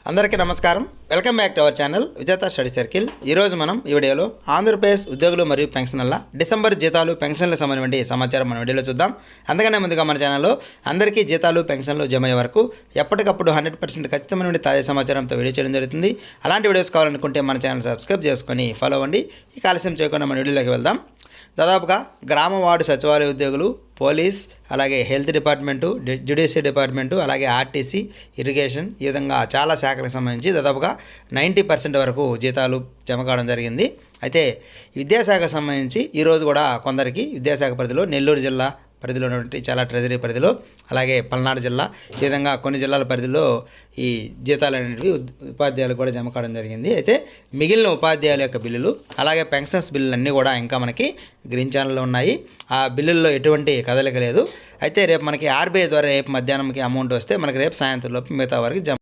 అందరికీ నమస్కారం. Welcome back to our channel విజేత స్టడీ సర్కిల్. ఈరోజు మనం ఈ వీడియోలో ఆంధ్రప్రదేశ్ ఉద్యోగులు మరియు పెన్షనర్ల డిసెంబర్ జీతాలు పెన్షన్లకు సంబంధించిన సమాచారం మన వీడియోలో చూద్దాం. అందుకనే ముందుగా మన ఛానల్లో అందరికీ జీతాలు పెన్షన్లు జమ అయ్యే వరకు ఎప్పటికప్పుడు 100% ఖచ్చితమైన తాజా సమాచారంతో వీడియో చేయడం జరుగుతుంది. అలాంటి వీడియోస్ కావాలనుకుంటే మన ఛానల్ సబ్స్క్రైబ్ చేసుకొని ఫాలో అవ్వండి. ఈ ఆలస్యం చేయకుండా మన వీడియోలోకి వెళ్దాం. దాదాపుగా గ్రామ వార్డు సచివాలయ ఉద్యోగులు, పోలీస్, అలాగే హెల్త్ డిపార్ట్మెంటు, జ్యుడిషియరీ డిపార్ట్మెంటు, అలాగే ఆర్టీసీ, ఇరిగేషన్, ఈ విధంగా చాలా శాఖలకు సంబంధించి దాదాపుగా 90% వరకు జీతాలు జమ కావడం జరిగింది. అయితే విద్యాశాఖకు సంబంధించి ఈరోజు కూడా కొందరికి విద్యాశాఖ పరిధిలో నెల్లూరు జిల్లా పరిధిలో ఉన్నటువంటి చాలా ట్రెజరీ పరిధిలో, అలాగే పల్నాడు జిల్లా, ఈ విధంగా కొన్ని జిల్లాల పరిధిలో ఈ జీతాలు అనేటివి ఉపాధ్యాయులు కూడా జమ కావడం జరిగింది. అయితే మిగిలిన ఉపాధ్యాయుల యొక్క బిల్లులు, అలాగే పెన్షన్స్ బిల్లులు అన్నీ కూడా ఇంకా మనకి గ్రీన్ ఛానల్లో ఉన్నాయి. ఆ బిల్లుల్లో ఎటువంటి కదలిక లేదు. అయితే రేపు మనకి ఆర్బీఐ ద్వారా రేపు మధ్యాహ్నంకి అమౌంట్ వస్తే మనకి రేపు సాయంత్రం లోపు మిగతా వారికి జమ